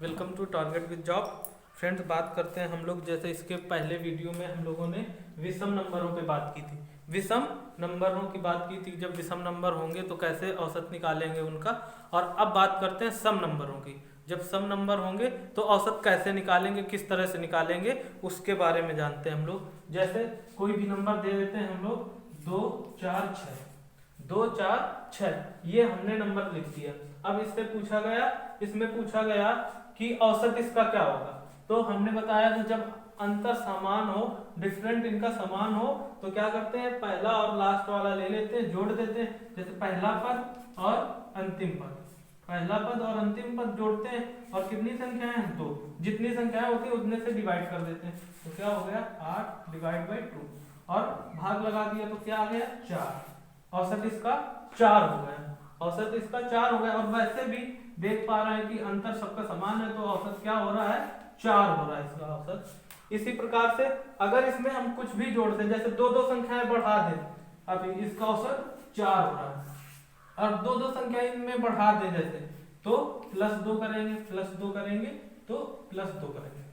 Welcome to target with job. Friends, बात करते हैं हम लोग, जैसे इसके पहले वीडियो में हम लोगों ने विषम नंबरों पे बात की थी। विषम नंबरों की बात की थी, जब विषम नंबर होंगे तो कैसे औसत निकालेंगे उनका। और अब बात करते हैं सम नंबरों की। जब सम नंबर होंगे तो औसत कैसे निकालेंगे, किस तरह से निकालेंगे, उसके बारे में जानते हैं हम लोग। जैसे कोई भी नंबर दे देते हैं हम लोग 2 4 6, 2 4 6, ये हमने नंबर लिख दिया। अब इससे पूछा गया, इसमें पूछा गया कि औसत इसका क्या होगा। तो हमने बताया कि जब अंतर समान हो, डिफरेंट इनका समान हो, तो क्या करते हैं, पहला और लास्ट वाला ले लेते हैं, जोड़ देते हैं। जैसे पहला पद और अंतिम पद, पहला पद और अंतिम पद जोड़ते हैं, और कितनी संख्याएं हैं, 2। जितनी संख्याएं होती है उतने से डिवाइड कर देते हैं। तो क्या हो गया, 8 डिवाइड बाई 2, और भाग लगा दिया तो क्या आ गया, 4। औसत इसका 4 हो गया, औसत इसका 4 हो गया। और वैसे भी देख पा रहे हैं कि अंतर सबका समान है, तो औसत क्या हो रहा है, 4 हो रहा है इसका औसत। इसी प्रकार से अगर इसमें हम कुछ भी जोड़ दें, जैसे 2 संख्याएं बढ़ा दें, अभी इसका औसत 4 हो रहा है। और 2 संख्या इनमें बढ़ा दें जैसे, तो +2 करेंगे, +2 करेंगे तो +2 करेंगे,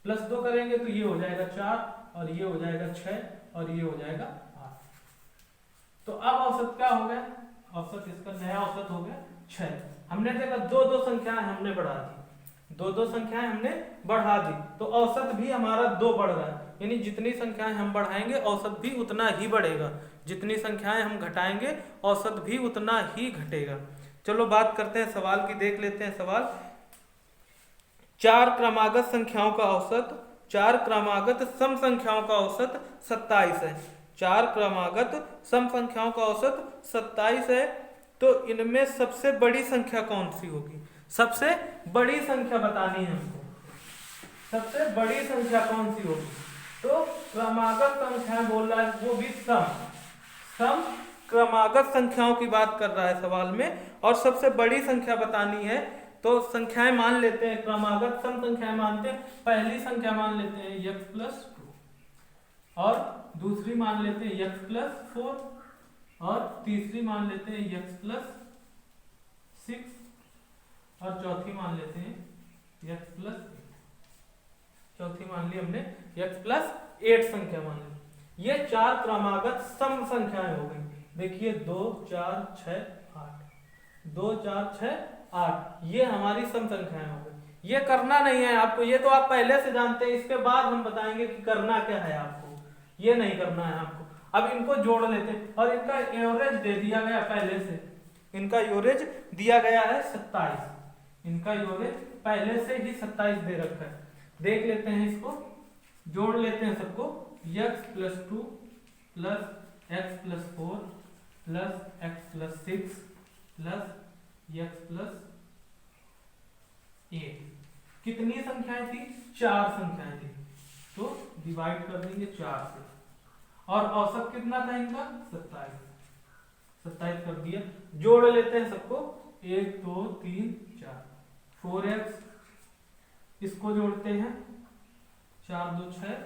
+2 करेंगे तो ये हो जाएगा 4, और ये हो जाएगा 6, और ये हो जाएगा 8। तो अब औसत क्या हो गया, औसत इसका नया औसत हो गया 6। हमने देखा 2 संख्याएं हमने बढ़ा दी, 2 संख्याएं हमने बढ़ा दी, तो औसत भी हमारा 2 बढ़ रहा है। यानी जितनी संख्याएं हम बढ़ाएंगे औसत भी उतना ही बढ़ेगा, जितनी संख्याएं हम घटाएंगे औसत भी उतना ही घटेगा। चलो बात करते हैं सवाल की, देख लेते हैं सवाल। 4 क्रमागत संख्याओं का औसत, 4 क्रमागत सम संख्याओं का औसत 27 है। 4 क्रमागत सम संख्याओं का औसत 27 है। तो इनमें सबसे बड़ी संख्या कौन सी होगी, सबसे बड़ी संख्या बतानी है हमको। सबसे बड़ी संख्या कौन सी होगी, तो क्रमागत संख्या बोल रहा है, वो भी सम क्रमागत संख्याओं की बात कर रहा है सवाल में, और सबसे बड़ी संख्या बतानी है। तो संख्याएं मान लेते हैं, क्रमागत सम संख्याएं मानते हैं। पहली संख्या मान लेते हैं x+2, और दूसरी मान लेते हैं x+4, और तीसरी मान लेते हैं x+6, और चौथी मान लेते हैं x+8। चौथी मान ली हमने x+8 संख्या मान ली। ये 4 क्रमागत सम संख्याएं हो गई। देखिए 2 4 6 8, 2 4 6 8, ये हमारी सम संख्याएं हो गई। ये करना नहीं है आपको, ये तो आप पहले से जानते हैं, इसके बाद हम बताएंगे कि करना क्या है आपको, ये नहीं करना है आपको। अब इनको जोड़ लेते हैं, और इनका एवरेज दे दिया गया पहले से, इनका एवरेज दिया गया है 27, इनका एवरेज पहले से ही 27 दे रखा है। देख लेते हैं, इसको जोड़ लेते हैं सबको। x+2 plus x+4 plus x+6 plus x+8, कितनी संख्याएं थी, 4 संख्याएं थी, तो डिवाइड कर देंगे 4 से। और औसत कितना था इनका, 27 कर दिया। जोड़ लेते हैं सबको, 1 2 3 4, 4x, इसको जोड़ते हैं, 4 2 6,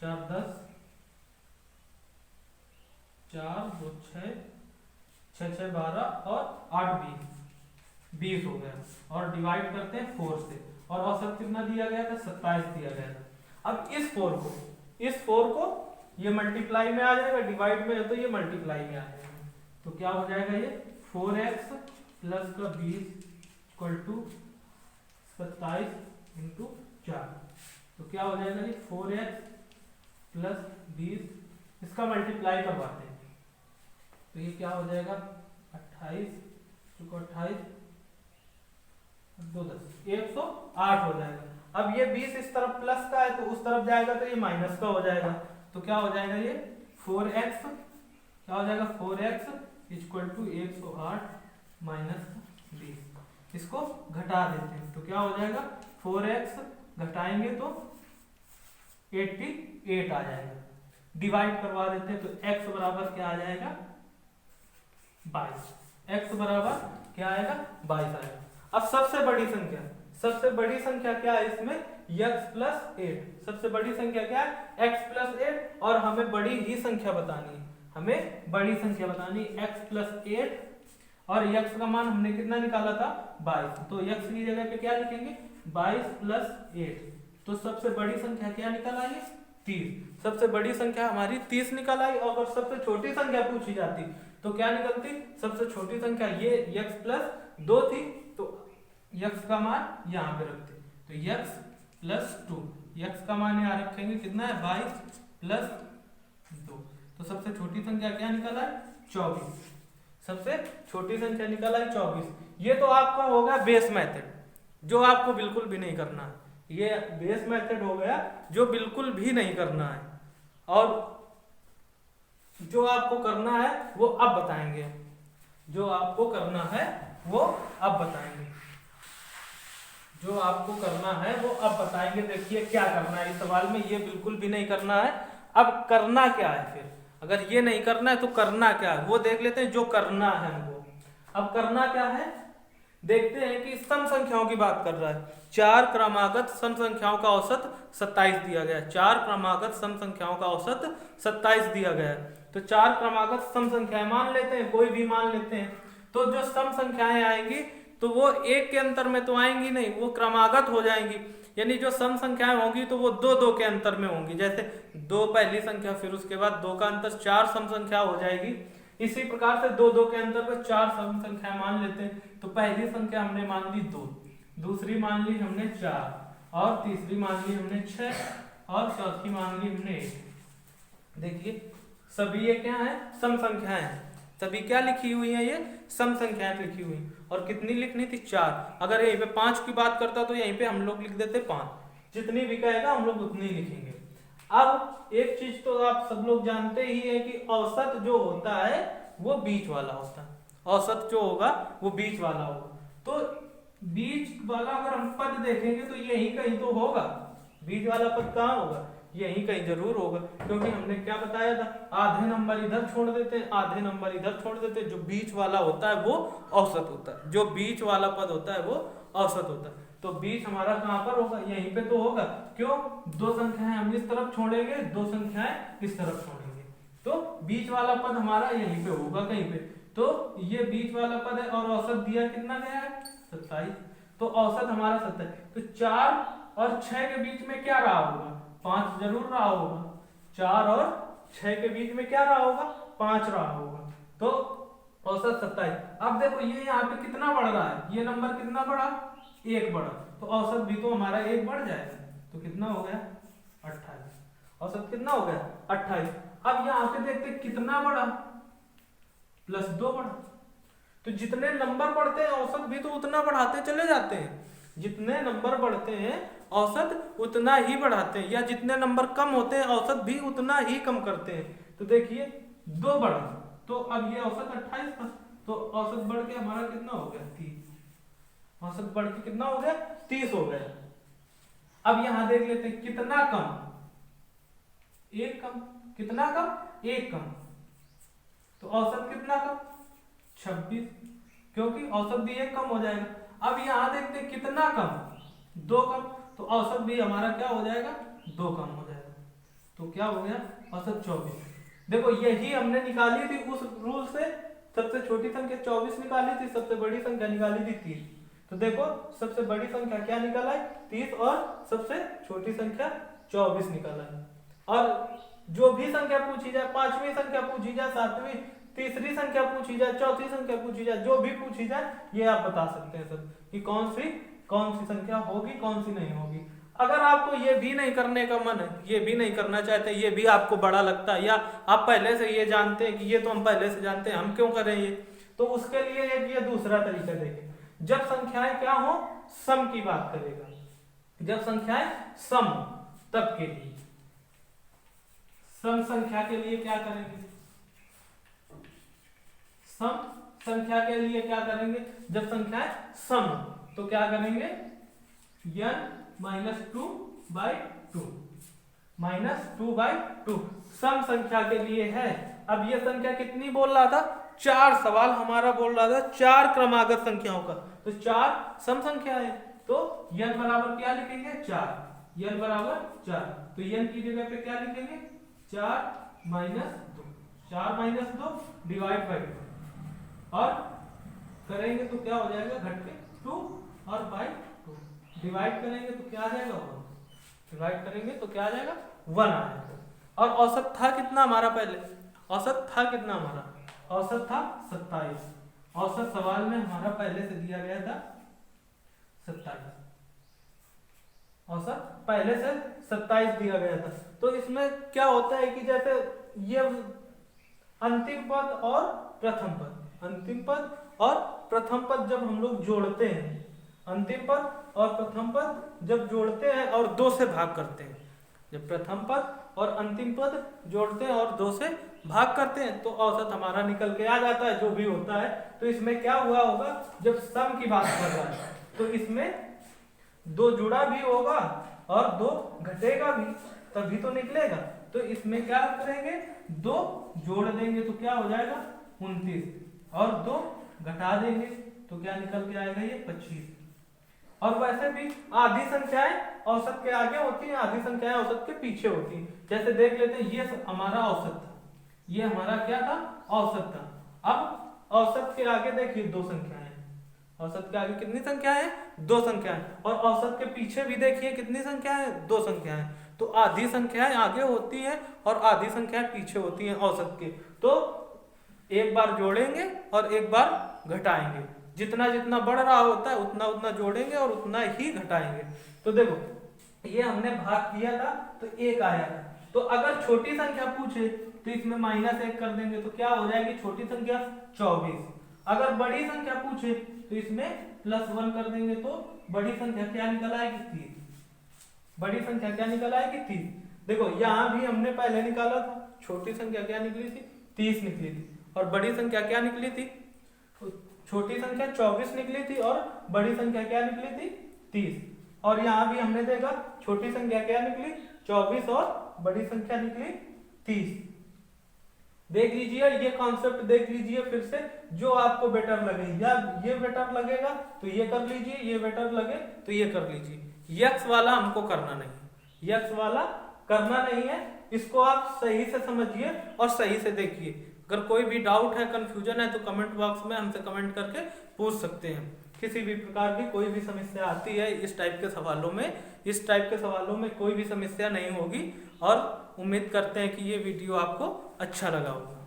4 10, 4 2 6, 6 6 12, और 8 20 हो गया। और डिवाइड करते हैं 4 से, और औसत कितना दिया गया था, 27 दिया गया था। अब इस 4 को ये मल्टीप्लाई में आ जाएगा, डिवाइड में है तो ये मल्टीप्लाई में आ जाएगा। तो क्या हो जाएगा, ये 4x प्लस का 20 इक्वल टू 27 इंटू 4। तो क्या हो जाएगा, ये 4x प्लस 20, इसका मल्टीप्लाई करवाते हैं, तो ये क्या हो जाएगा, 28 चुका 28 2 10 108 हो जाएगा। अब ये 20 इस तरफ प्लस का है, तो उस तरफ जाएगा तो ये माइनस का हो जाएगा। तो क्या हो जाएगा, ये 4x, क्या हो जाएगा, 4x इक्वल टू 108 माइनस 20। इसको घटा देते हैं, तो क्या हो जाएगा, 4x घटाएंगे तो 88 आ जाएगा। डिवाइड करवा देते हैं, तो x बराबर क्या आ जाएगा, 22। x बराबर क्या आएगा, 22 आएगा। अब सबसे बड़ी संख्या क्या है इसमें, x+8। सबसे बड़ी संख्या क्या है, x+8, और हमें बड़ी ही संख्या बतानी है, x+8 और x का मान हमने कितना निकाला था 22, तो x की जगह पे क्या लिखेंगे 22 प्लस 8। तो सबसे बड़ी संख्या क्या निकल आई 30। सबसे बड़ी संख्या हमारी 30 निकल आई। और अगर सबसे छोटी संख्या पूछी जाती तो क्या निकलती, सबसे छोटी संख्या ये x प्लस 2 थी, तो x का मान यहाँ पे रखते, तो x प्लस 2, x का मान यहाँ रखेंगे कितना है 22 प्लस 2, तो सबसे छोटी संख्या क्या निकला है 24। सबसे छोटी संख्या निकला है 24। ये तो आपका होगा बेस मेथड, जो आपको बिल्कुल भी नहीं करना है। ये बेस मेथड हो गया जो बिल्कुल भी नहीं करना है, और जो आपको करना है वो अब बताएंगे। जो आपको करना है वो अब बताएंगे। जो आपको करना है वो अब बताएंगे। देखिए क्या करना है इस सवाल में, ये बिल्कुल भी नहीं करना है। अब करना क्या है फिर, अगर ये नहीं करना है तो करना क्या है वो देख लेते हैं। जो करना है हमको, अब करना क्या है देखते हैं कि सम संख्याओं की बात कर रहा है। 4 क्रमागत सम संख्याओं का औसत 27 दिया गया है। 4 क्रमागत सम संख्याओं का औसत 27 दिया गया है। तो 4 क्रमागत सम संख्याएं मान लेते हैं, कोई भी मान लेते हैं। तो जो सम संख्याएं आएंगी तो वो एक के अंतर में तो आएंगी नहीं, वो क्रमागत हो जाएंगी। यानी जो सम संख्याएं होंगी तो वो 2-2 के अंतर में होंगी। जैसे 2 पहली संख्या, फिर उसके बाद 2 का अंतर, 4 सम संख्या हो जाएगी। इसी प्रकार से 2-2 के अंतर पर 4 सम संख्या मान लेते हैं। तो पहली संख्या हमने मान ली 2, दूसरी मान ली हमने 4, और तीसरी मान ली हमने 6, और चौथी मान ली हमने 1। देखिए सभी ये क्या है सम संख्याएं हैं। सभी क्या लिखी हुई है, ये सम संख्याएं लिखी हुई। और कितनी लिखनी थी 4। अगर यहीं पे 5 की बात करता तो यहीं पे हम लोग लिख देते 5। जितनी भी कहेगा हम लोग उतनी लिखेंगे। अब एक चीज तो आप सब लोग जानते ही है कि औसत जो होता है वो बीच वाला होता है। औसत जो होगा वो बीच वाला होगा। तो बीच वाला अगर हम पद देखेंगे तो यही कहीं तो होगा। बीच वाला पद कहाँ होगा, यही कहीं जरूर होगा, क्योंकि हमने क्या बताया था, आधे नंबर इधर छोड़ देते हैं, आधे नंबर इधर छोड़ देते हैं। जो बीच वाला होता है वो औसत होता है। जो बीच वाला पद होता है वो औसत होता है। तो बीच हमारा कहाँ पर होगा, यहीं पे तो होगा। क्यों, 2 संख्याएं हम इस तरफ छोड़ेंगे, 2 संख्याएं इस तरफ छोड़ेंगे, तो बीच वाला पद हमारा यहीं पे होगा कहीं पे। तो ये बीच वाला पद है, और औसत दिया कितना गया है 27। तो औसत हमारा 27। तो 4 और 6 के बीच में क्या रहा होगा, 5 जरूर रहा होगा। 4 और 6 के बीच में क्या रहा होगा, 5 रहा होगा। तो औसत 27। अब देखो ये यहाँ पे कितना बढ़ रहा है, ये नंबर कितना बढ़ा, 1 बढ़ा, तो औसत भी तो हमारा 1 बढ़ जाएगा। तो कितना हो गया 28। औसत कितना हो गया 28। अब यहाँ पे देखते कितना बढ़ा, +2 बढ़ा। तो जितने नंबर बढ़ते हैं औसत भी तो उतना बढ़ाते चले जाते हैं। जितने नंबर बढ़ते हैं औसत उतना ही बढ़ाते हैं, या जितने नंबर कम होते हैं औसत भी उतना ही कम करते हैं। तो देखिए 2 बढ़ा, तो अब ये औसत 28 था, तो औसत बढ़ के हमारा कितना हो गया 30। औसत बढ़ के कितना हो गया 30 हो गया। अब यहां देख लेते हैं कितना कम, 1 कम। कितना कम 1 कम। तो औसत कितना कम 26, क्योंकि औसत भी 1 कम हो जाएगा। अब यहां देखते हैं कितना कम 2 कम, तो औसत भी हमारा क्या हो जाएगा 2 कम हो जाएगा। तो क्या हो गया औसत 24। देखो यही हमने निकाली थी उस रूल से, सबसे छोटी संख्या 24 निकाली थी, सबसे बड़ी संख्या निकाली थी 30। तो देखो सबसे बड़ी संख्या क्या निकाला है 30, और सबसे छोटी संख्या 24 निकाला है। और जो भी संख्या पूछी जाए, 5वीं संख्या पूछी जाए, 7वीं, तीसरी संख्या पूछी जाए, चौथी संख्या पूछी जाए, जो भी पूछी जाए ये आप बता सकते हैं सब कि कौन सी संख्या होगी, कौन सी नहीं होगी। अगर आपको ये भी नहीं करने का मन है, ये भी नहीं करना चाहते, ये भी आपको बड़ा लगता है, या आप पहले से ये जानते हैं कि ये तो हम पहले से जानते हैं, हम क्यों करें ये, तो उसके लिए एक ये दूसरा तरीका देखें। जब संख्याएं क्या हो, सम की बात करेगा। जब संख्याएं सम, तब के लिए सम संख्या के लिए क्या करेंगे, सम संख्या के लिए क्या करेंगे, जब संख्याएं सम तो क्या करेंगे n-2/2 -2/2 सम संख्या के लिए है। अब ये संख्या कितनी बोल रहा था, 4। सवाल हमारा बोल रहा था 4 क्रमागत संख्याओं का, तो 4 सम संख्या है। तो n बराबर क्या लिखेंगे 4, n बराबर 4। तो n की जगह पे क्या लिखेंगे 4 - 2, 4 - 2 / 2, और करेंगे तो क्या हो जाएगा, घट के 2 और बाई 2। डिवाइड करेंगे तो क्या आ जाएगा 1। डिवाइड करेंगे तो क्या आ जाएगा 1 आ जाएगा। और औसत था कितना हमारा पहले, औसत था कितना हमारा, औसत था 27। औसत सवाल में हमारा पहले से दिया गया था 27। औसत पहले से 27 दिया गया था। तो इसमें क्या होता है कि जैसे ये अंतिम पद और प्रथम पद, अंतिम पद और प्रथम पद जब हम लोग जोड़ते हैं, अंतिम पद और प्रथम पद जब जोड़ते हैं और 2 से भाग करते हैं, जब प्रथम पद और अंतिम पद जोड़ते हैं और 2 से भाग करते हैं तो औसत हमारा निकल के आ जाता है, जो भी होता है। तो इसमें क्या हुआ होगा, जब सम की बात कर रहा है तो इसमें 2 जुड़ा भी होगा और 2 घटेगा भी, तभी तो निकलेगा। तो इसमें क्या करेंगे, 2 जोड़ देंगे तो क्या हो जाएगा 29 और 2 घटा देंगे तो क्या निकल के आएगा ये 25। और वैसे भी आधी संख्याएं औसत के आगे होती हैं, आधी संख्याएं औसत के पीछे होती हैं। जैसे देख लेते हैं, ये हमारा औसत था, ये हमारा क्या था, औसत था। अब औसत के आगे देखिए 2 संख्याएं, औसत के आगे कितनी संख्या है, 2 संख्याएं। और औसत के पीछे भी देखिए कितनी संख्या है, 2 संख्याएं। तो आधी संख्याएं आगे होती हैं और आधी संख्याएं पीछे होती हैं औसत के। तो एक बार जोड़ेंगे और एक बार घटाएंगे, जितना जितना बढ़ रहा होता है उतना उतना जोड़ेंगे और उतना ही घटाएंगे। तो देखो ये हमने भाग किया था तो 1 आया था। तो अगर छोटी संख्या पूछे तो इसमें -1 कर देंगे तो क्या हो जाएगी छोटी संख्या 24। अगर बड़ी संख्या पूछे तो इसमें +1 कर देंगे तो बड़ी संख्या क्या निकल आएगी 30। बड़ी संख्या क्या निकल आएगी 30। देखो यहाँ भी हमने पहले निकाला था, छोटी संख्या क्या निकली थी 30 निकली थी और बड़ी संख्या क्या निकली थी, छोटी संख्या 24 निकली थी और बड़ी संख्या क्या निकली थी 30। और यहाँ भी हमने देखा छोटी संख्या क्या निकली 24 और बड़ी संख्या निकली 30। देख लीजिए ये कॉन्सेप्ट देख लीजिए फिर से, जो आपको बेटर लगे, या ये बेटर लगेगा तो ये कर लीजिए, ये बेटर लगे तो ये कर लीजिए। यक्स वाला हमको करना नहीं, यक्स वाला करना नहीं है, इसको आप सही से समझिए और सही से देखिए। अगर कोई भी डाउट है, कंफ्यूजन है तो कमेंट बॉक्स में हमसे कमेंट करके पूछ सकते हैं। किसी भी प्रकार की कोई भी समस्या आती है इस टाइप के सवालों में, इस टाइप के सवालों में कोई भी समस्या नहीं होगी। और उम्मीद करते हैं कि ये वीडियो आपको अच्छा लगा होगा।